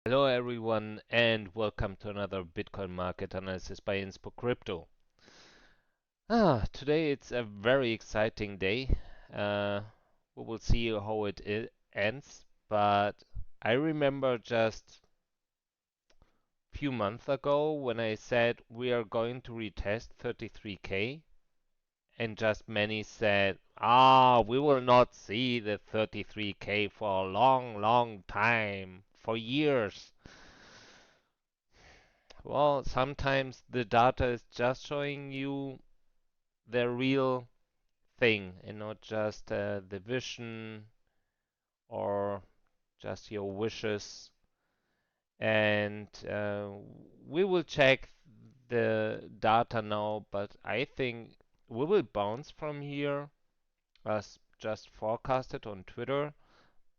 Hello everyone and welcome to another Bitcoin market analysis by Inspocrypto. Today it's a very exciting day. Uh, we will see how ends, but I remember just a few months ago when I said we are going to retest 33k and just many said, we will not see the 33k for a long time, for years. Well, sometimes the data is just showing you the real thing and not just the vision or just your wishes. And we will check the data now, but I think we will bounce from here as just forecasted on Twitter.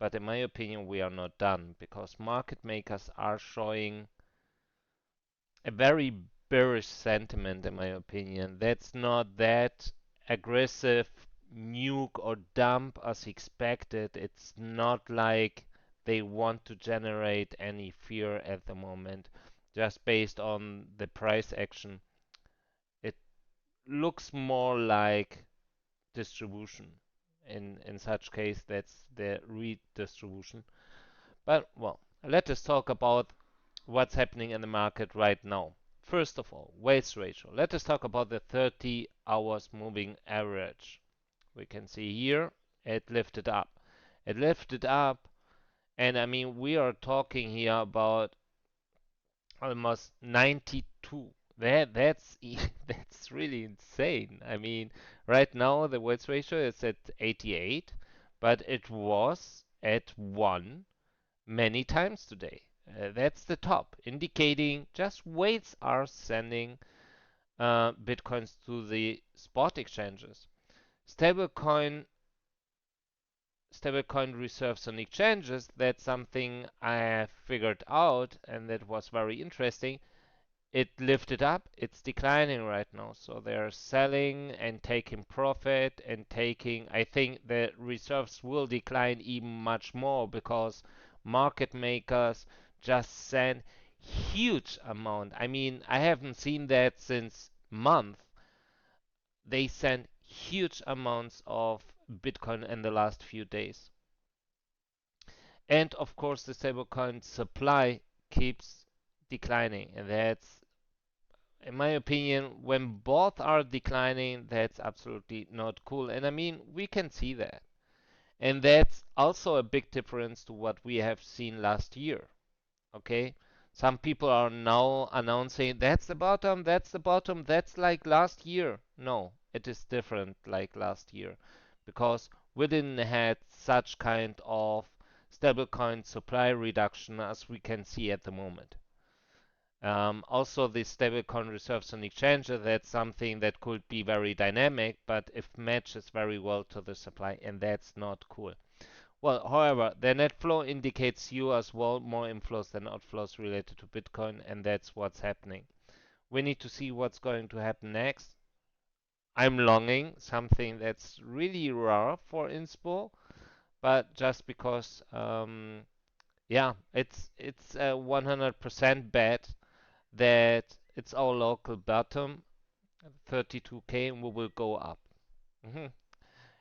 But in my opinion, we are not done because market makers are showing a very bearish sentiment, in my opinion. That's not that aggressive nuke or dump as expected. It's not like they want to generate any fear at the moment, just based on the price action. It looks more like distribution. In such case, that's the redistribution. But well, let us talk about what's happening in the market right now. First of all, weights ratio. Let us talk about the 30 hours moving average. We can see here it lifted up. It lifted up, and I mean, we are talking here about almost 92. That's that's really insane. I mean, right now the weights ratio is at 88, but it was at 1 many times today. That's the top, indicating just weights are sending bitcoins to the spot exchanges. Stablecoin stablecoin reserves on exchanges, that's something I have figured out, and that was very interesting. It lifted up, it's declining right now. So they're selling and taking profit and taking, I think the reserves will decline even much more because market makers just send huge amount. I mean, I haven't seen that since month. They sent huge amounts of Bitcoin in the last few days. And of course, the stablecoin supply keeps declining, and that's in my opinion, when both are declining, that's absolutely not cool. And I mean, we can see that. And that's also a big difference to what we have seen last year. Okay? Some people are now announcing that's the bottom, that's the bottom, that's like last year. No, it is different like last year because we didn't have such kind of stablecoin supply reduction as we can see at the moment. Also, the stablecoin reserves on exchanges, that's something that could be very dynamic, but it matches very well to the supply, and that's not cool. Well, however, the net flow indicates you as well more inflows than outflows related to Bitcoin, and that's what's happening. We need to see what's going to happen next. I'm longing something that's really rare for Inspo, but just because, yeah, it's a 100% bet that it's our local bottom, 32k, and we will go up. Mhm.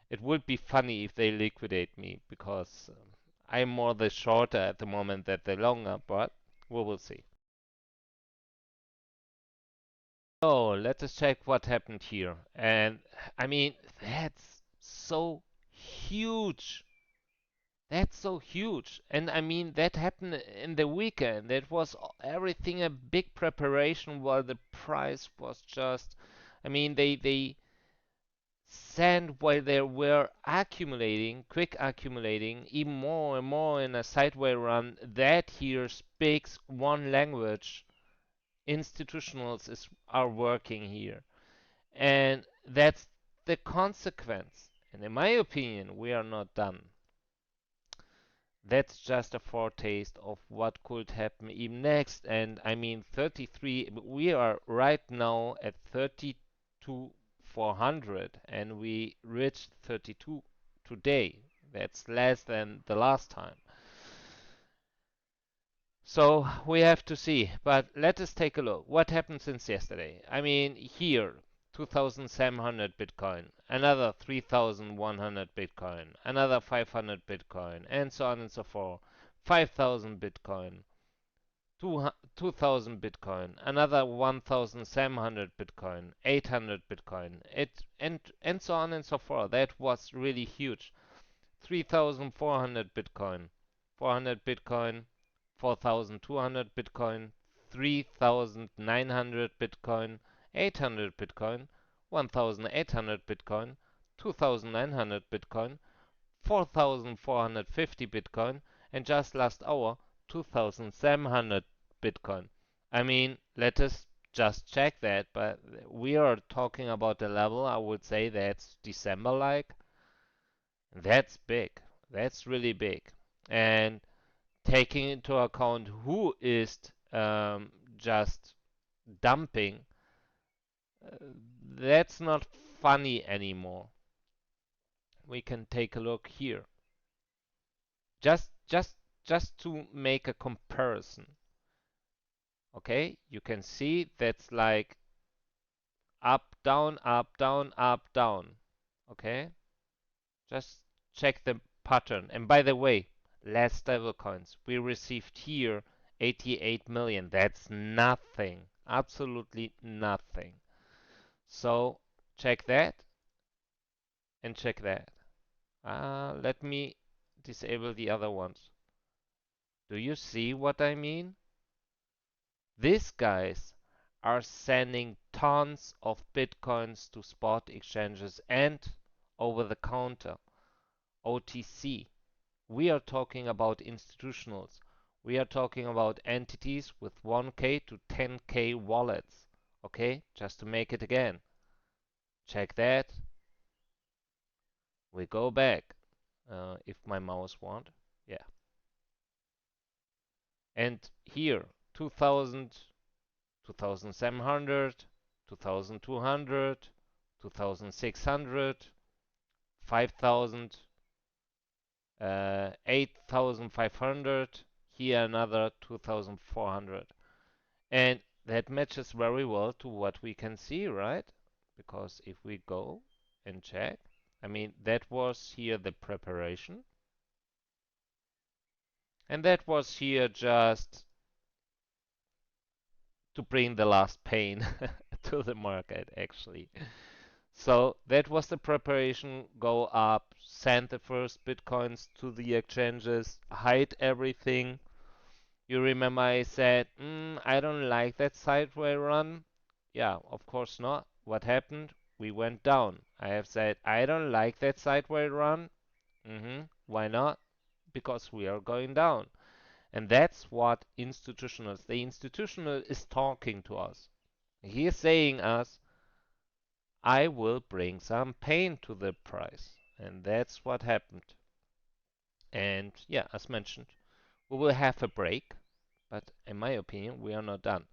It would be funny if they liquidate me because I'm more the shorter at the moment than the longer, but we will see. So let us check what happened here. And I mean, that's so huge. That's so huge. And I mean, that happened in the weekend. That was everything a big preparation while the price was just, I mean, they sent while they were accumulating, quick accumulating, even more and more in a sideway run. That here speaks one language. Institutionals are working here. And that's the consequence. And in my opinion, we are not done. That's just a foretaste of what could happen even next. And I mean, 33, we are right now at 32,400 and we reached 32 today. That's less than the last time. So we have to see, but let us take a look. What happened since yesterday? I mean, here, 2,700 Bitcoin, another 3,100 Bitcoin, another 500 Bitcoin, and so on and so forth. 5,000 Bitcoin, 2,000 Bitcoin, another 1,700 Bitcoin, 800 Bitcoin, and so on and so forth. That was really huge. 3,400 Bitcoin, 400 Bitcoin, 4,200 Bitcoin, 3,900 Bitcoin, 800 Bitcoin, 1,800 Bitcoin, 2,900 Bitcoin, 4,450 Bitcoin, and just last hour, 2,700 Bitcoin. I mean, let us just check that, but we are talking about a level, I would say that's December like. That's big. That's really big. And taking into account who is just dumping, uh, that's not funny anymore. We can take a look here. Just just just to make a comparison. Okay? You can see that's like up, down, up, down, up, down. Okay? Just check the pattern. And by the way, last stable coins, we received here 88 million. That's nothing. Absolutely nothing. So check that and check that. Let me disable the other ones. Do you see what I mean? These guys are sending tons of bitcoins to spot exchanges and over the counter, OTC. We are talking about institutionals. We are talking about entities with 1K to 10K wallets. Okay, just to make it again. Check that. We go back. If my mouse won't. Yeah. And here, 2000, 2700, 2200, 2600, 5000, 8500, here another 2400. And that matches very well to what we can see, right? Because if we go and check, I mean, that was here the preparation. And that was here just to bring the last pain to the market, actually. So that was the preparation. Go up, send the first bitcoins to the exchanges, hide everything. You remember I said, I don't like that sideway run. Yeah, of course not. What happened? We went down. I have said, I don't like that sideway run. Why not? Because we are going down. And that's what institutionals, the institutional is talking to us. He is saying us, I will bring some pain to the price. And that's what happened. And yeah, as mentioned, we will have a break, but in my opinion, we are not done.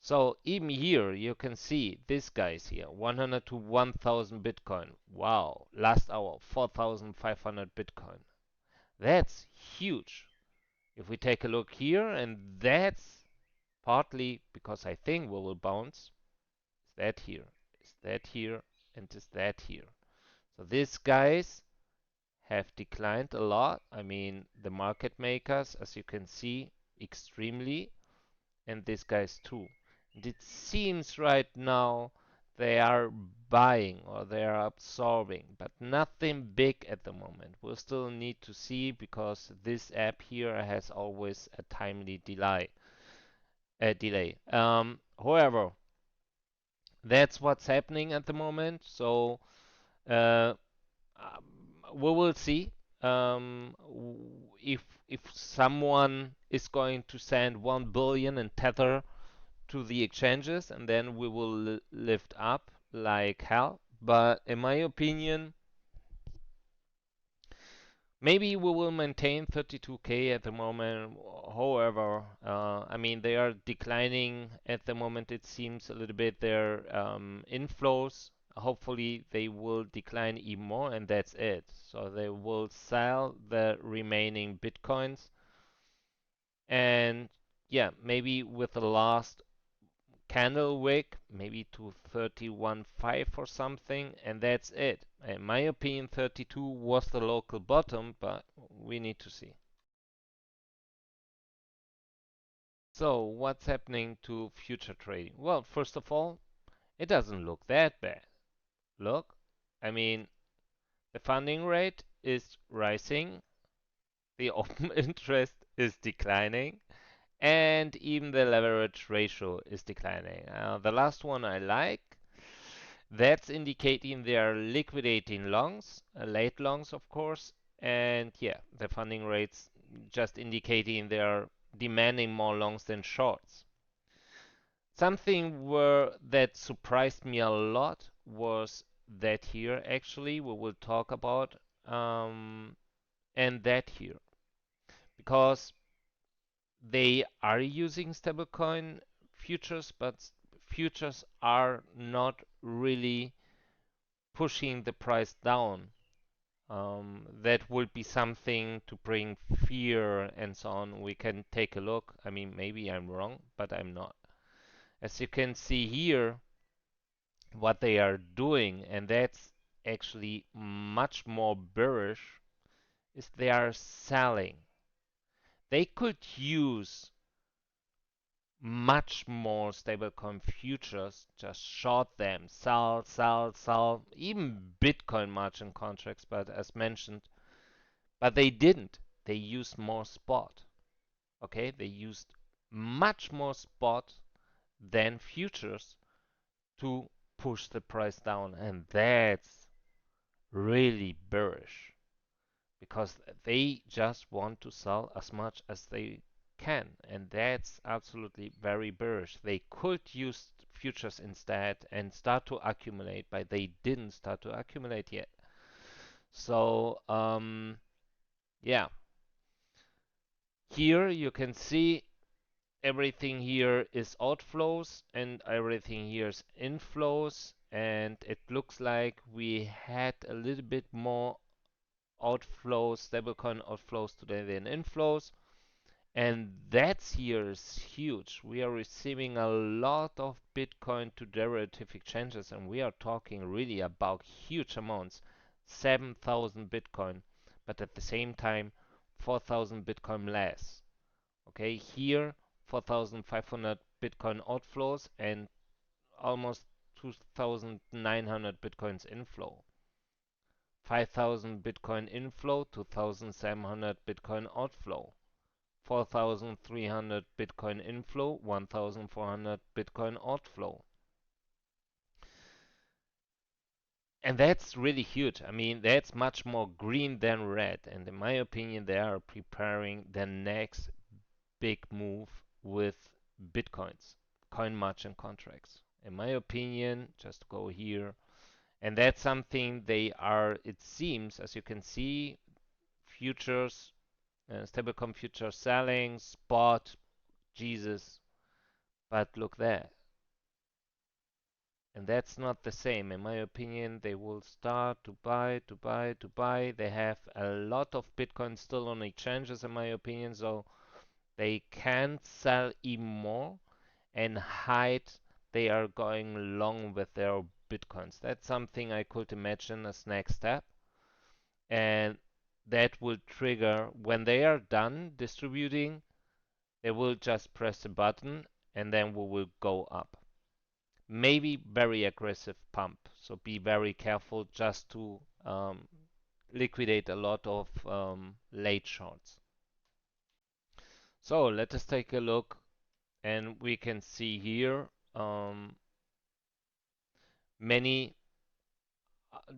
So even here, you can see this guy's here, 100 to 1000 Bitcoin. Wow, last hour, 4500 Bitcoin. That's huge. If we take a look here, and that's partly because I think we will bounce. Is that here? Is that here? And is that here? So these guys have declined a lot. I mean, the market makers, as you can see, extremely, and these guys too. And it seems right now they are buying or they are absorbing, but nothing big at the moment. We'll still need to see because this app here has always a timely delay. However, that's what's happening at the moment. So uh, we will see if someone is going to send 1 billion in tether to the exchanges, and then we will lift up like hell. But in my opinion, maybe we will maintain 32K at the moment. However, I mean, they are declining at the moment, it seems a little bit, their inflows. Hopefully, they will decline even more, and that's it. So they will sell the remaining bitcoins And yeah, maybe with the last candle wick, maybe to 31.5 or something, and that's it. In my opinion, 32 was the local bottom, but we need to see. So, what's happening to future trading? Well, first of all, it doesn't look that bad. Look, I mean, the funding rate is rising, the open interest is declining, and even the leverage ratio is declining. The last one I like. That's indicating they are liquidating longs, late longs, of course, and yeah, the funding rates just indicating they are demanding more longs than shorts. Something that surprised me a lot was that here actually we will talk about, and that here, because they are using stablecoin futures, but futures are not really pushing the price down. That would be something to bring fear and so on. We can take a look. I mean, maybe I'm wrong, but I'm not. As you can see here, what they are doing, and that's actually much more bearish, is they are selling. They could use much more stablecoin futures, just short them, sell, sell, sell, even Bitcoin margin contracts, but as mentioned, but they didn't. They used more spot. Okay, they used much more spot than futures to push the price down, and that's really bearish because they just want to sell as much as they can, and that's absolutely very bearish. They could use futures instead and start to accumulate, but they didn't start to accumulate yet. So, yeah, here you can see everything here is outflows and everything here is inflows, and it looks like we had a little bit more outflows, stablecoin outflows today than inflows, and that's here is huge. We are receiving a lot of Bitcoin to derivative exchanges, and we are talking really about huge amounts, 7,000 Bitcoin, but at the same time 4,000 Bitcoin less. Okay, here 4,500 Bitcoin outflows and almost 2,900 Bitcoins inflow. 5,000 Bitcoin inflow, 2,700 Bitcoin outflow. 4,300 Bitcoin inflow, 1,400 Bitcoin outflow. And that's really huge. I mean, that's much more green than red. And in my opinion, they are preparing the next big move with Bitcoins, coin merchant contracts. In my opinion, just go here. And that's something they are, it seems, as you can see, futures, stablecoin futures selling, spot, Jesus. But look there. And that's not the same. In my opinion, they will start to buy, to buy, to buy. They have a lot of Bitcoin still on exchanges, in my opinion, so they can sell even more and hide they are going long with their Bitcoins. That's something I could imagine as next step. And that will trigger when they are done distributing, they will just press a button and then we will go up. Maybe very aggressive pump. So be very careful just to liquidate a lot of late shorts. So let us take a look, and we can see here many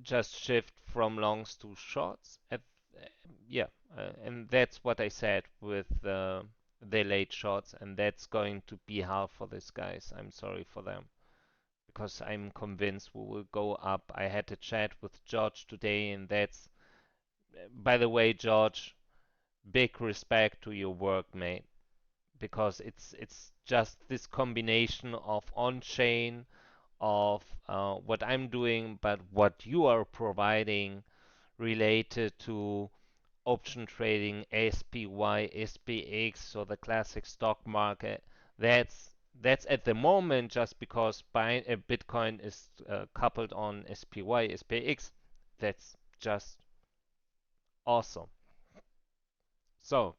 just shift from longs to shorts. Yeah, and that's what I said with the late shorts, and that's going to be hard for these guys. I'm sorry for them because I'm convinced we will go up. I had a chat with George today, and that's, by the way, George, big respect to your work, mate, because it's just this combination of on-chain, of what I'm doing, but what you are providing related to option trading, SPY, SPX, so the classic stock market. That's at the moment just because Bitcoin is coupled on SPY, SPX. That's just awesome. So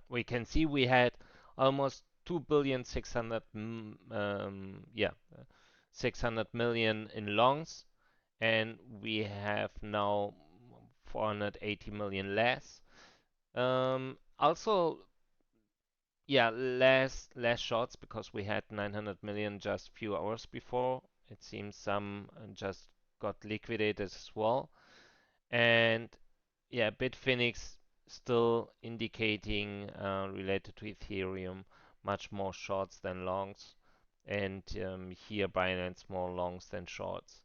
we can see we had almost 2 billion 600 600 million in longs, and we have now 480 million less. Also, yeah, less shorts because we had 900 million just few hours before. It seems some just got liquidated as well. And yeah, Bitfinex still indicating related to Ethereum much more shorts than longs, and here Binance more longs than shorts.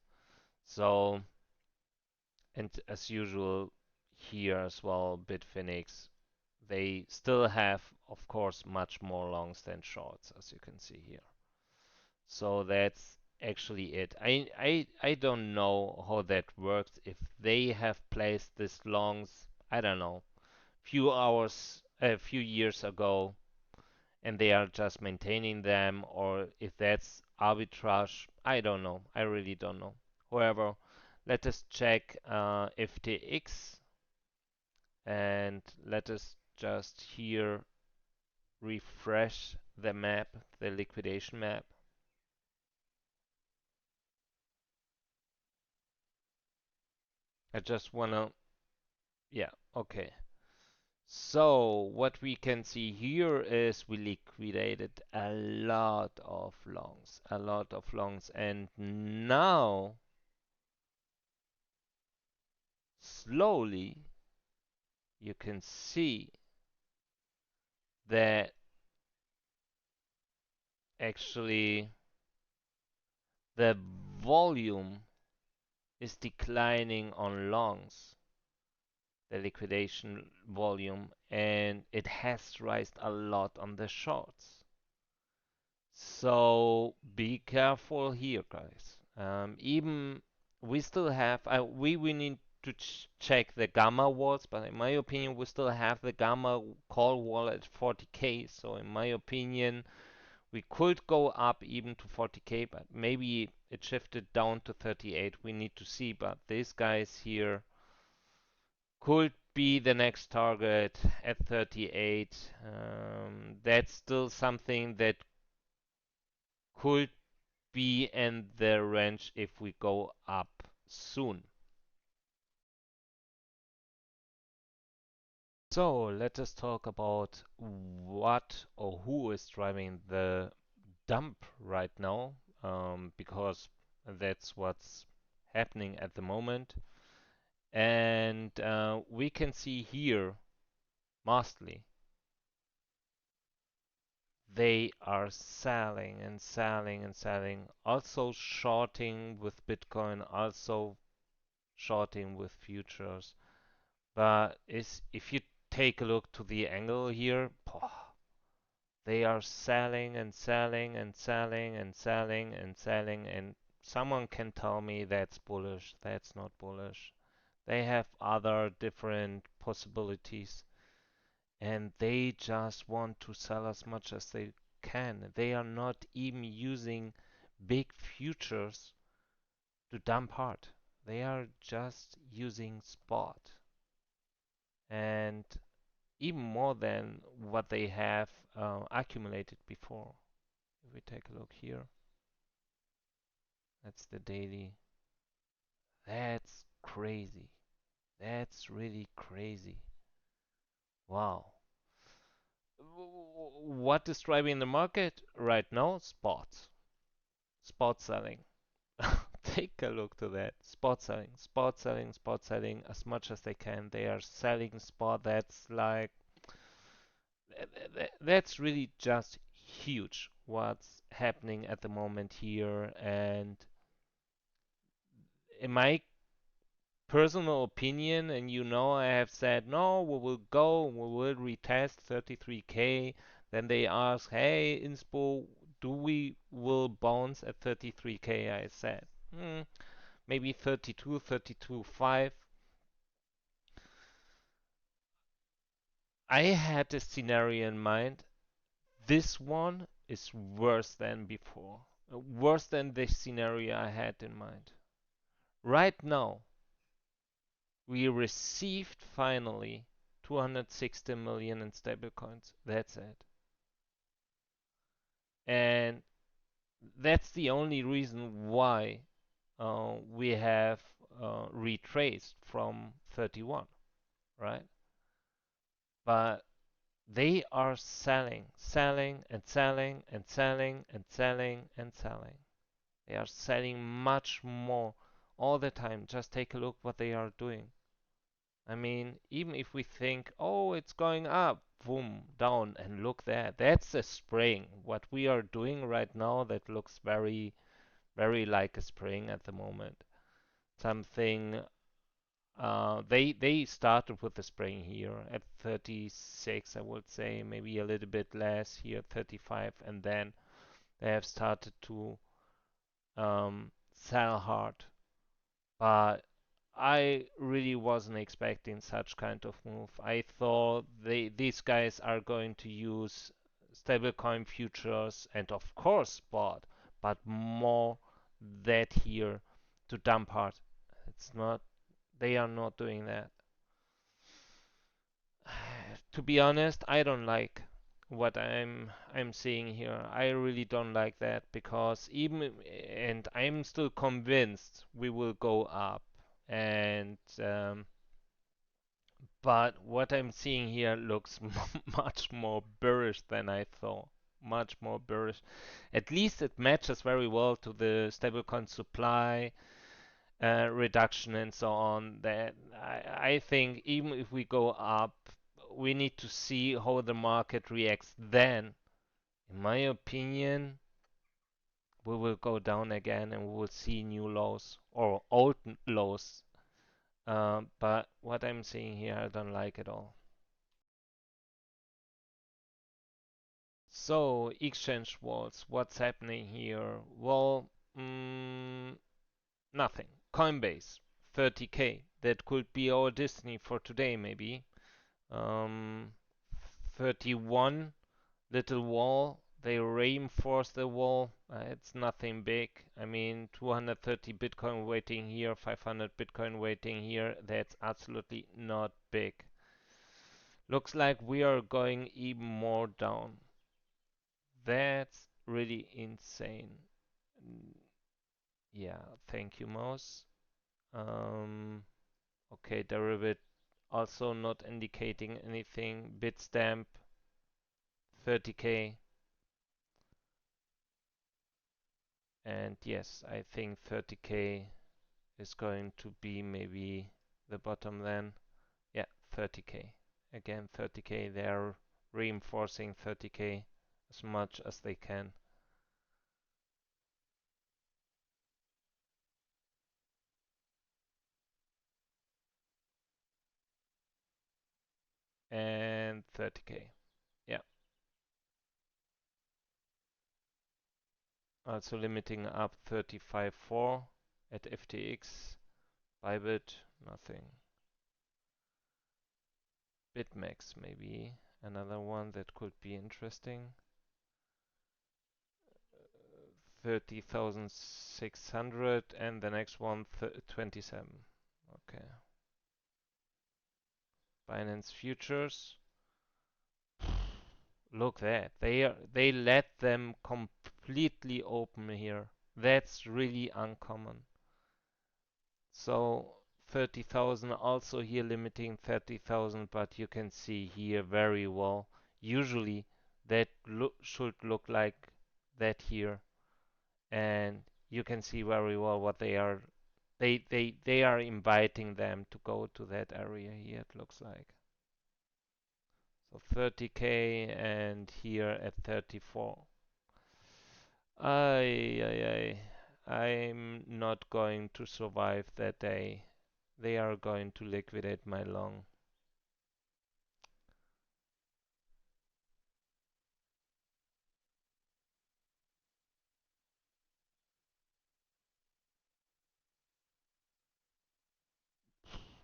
So, and as usual here as well, Bitfinex, they still have, of course, much more longs than shorts, as you can see here. So that's actually it. I don't know how that works. If they have placed these longs, I don't know, a few years ago, and they are just maintaining them, or if that's arbitrage, I don't know. I really don't know. However, let us check FTX, and let us just here refresh the map, the liquidation map. I just wanna, yeah, okay. So what we can see here is we liquidated a lot of longs, and now slowly you can see that actually the volume is declining on longs, the liquidation volume, and it has risen a lot on the shorts. So be careful here, guys. Even we still have, we need to check the gamma walls, but in my opinion, we still have the gamma call wall at 40k. So in my opinion, we could go up even to 40k, but maybe it shifted down to 38. We need to see, but these guys here could be the next target at 38. That's still something that could be in the range if we go up soon. So let us talk about what or who is driving the dump right now, because that's what's happening at the moment. And we can see here, mostly, they are selling and selling and selling, also shorting with Bitcoin, also shorting with futures. But if you take a look to the angle here, they are selling and selling and selling and selling and selling, and someone can tell me that's bullish, that's not bullish. They have other different possibilities, and they just want to sell as much as they can. They are not even using big futures to dump hard. They are just using spot. And even more than what they have accumulated before. If we take a look here, that's the daily. That's crazy. That's really crazy. Wow. What is driving the market right now? Spots. Spot selling. Take a look to that. Spot selling, spot selling, spot selling as much as they can. They are selling spot. That's like that's really just huge what's happening at the moment here. And in my personal opinion, and I have said, no, we will go, we will retest 33k. Then they ask, hey, Inspo, do we will bounce at 33k? I said, maybe 32, 32.5. I had a scenario in mind. This one is worse than before. Worse than the scenario I had in mind. Right now, we received finally 260 million in stablecoins. That's it. And that's the only reason why we have retraced from 31, right? But they are selling, selling, and selling, and selling, and selling, and selling. They are selling much more all the time. Just take a look what they are doing. I mean, even if we think, oh, it's going up, boom, down, and look there. That's a spring. What we are doing right now, that looks very, very like a spring at the moment. Something they started with the spring here at 36, I would say, maybe a little bit less here, 35, and then they have started to sell hard. But I really wasn't expecting such kind of move. I thought these guys are going to use stablecoin futures and of course spot, but more that here to dump hard. It's not. They are not doing that. To be honest, I don't like what I'm seeing here. I really don't like that because and I'm still convinced we will go up. And but what I'm seeing here looks much more bearish than I thought. Much more bearish. At least it matches very well to the stablecoin supply reduction and so on. That I think even if we go up, we need to see how the market reacts. Then, in my opinion, we will go down again and we will see new lows or old lows. But what I'm seeing here, I don't like at all. So, exchange walls, what's happening here? Well, nothing. Coinbase, 30K. That could be our destiny for today, maybe. Um, 31 little wall. They reinforce the wall. It's nothing big. I mean, 230 Bitcoin waiting here, 500 Bitcoin waiting here. That's absolutely not big. Looks like we are going even more down. That's really insane. Yeah, thank you, mouse. Um, okay, Derivate also not indicating anything. Bitstamp 30K. And yes, I think 30K is going to be maybe the bottom then. Yeah, 30K. Again, 30K. They're reinforcing 30K as much as they can. And 30K. Yeah. Also limiting up 35.4 at FTX. Bybit, nothing. BitMEX, maybe another one that could be interesting. 30,600 and the next one 27. Okay. Binance Futures. Look that. They let them completely open here. That's really uncommon. So 30,000 also here limiting 30,000, but you can see here very well. Usually that should look like that here, and you can see very well what they are. They are inviting them to go to that area here. It looks like so 30K and here at 34. Ay, ay, ay. I'm not going to survive that day. They are going to liquidate my long.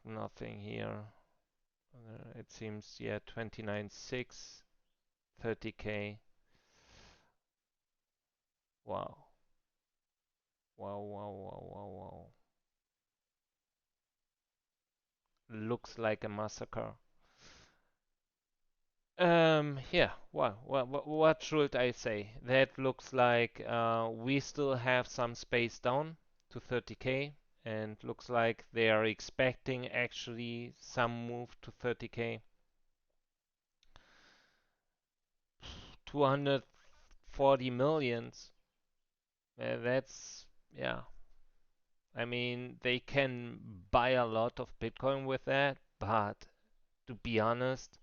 Nothing here. It seems, yeah, 29.6, 30K. Wow. Wow, wow, wow, wow, wow. Looks like a massacre. Yeah, well, what should I say? That looks like we still have some space down to 30K, and looks like they are expecting actually some move to 30K. 240 millions. That's, yeah. I mean, they can buy a lot of Bitcoin with that, but to be honest,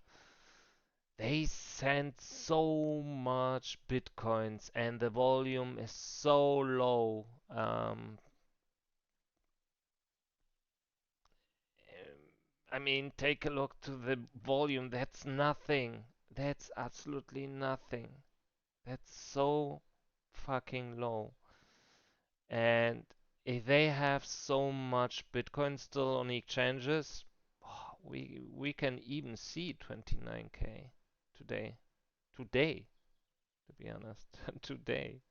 they send so much Bitcoins and the volume is so low. I mean, take a look to the volume. That's nothing. That's absolutely nothing. That's so fucking low. And if they have so much Bitcoin still on exchanges, we can even see 29K today. Today, to be honest, today.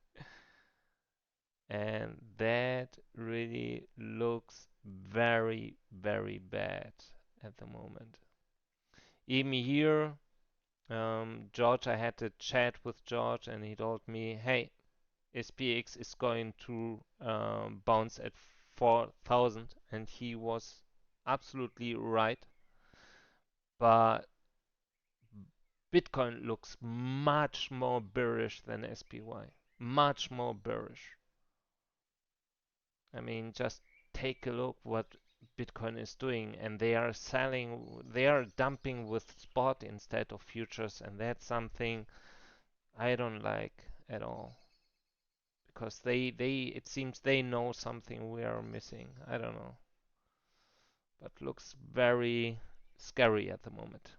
And that really looks very, very bad at the moment. Even here, George, I had a chat with George, and he told me, "Hey, SPX is going to bounce at 4,000," and he was absolutely right. But Bitcoin looks much more bearish than SPY, much more bearish. I mean, just take a look what Bitcoin is doing, and they are selling, they are dumping with spot instead of futures, and that's something I don't like at all because they it seems they know something we are missing. I don't know, but looks very scary at the moment.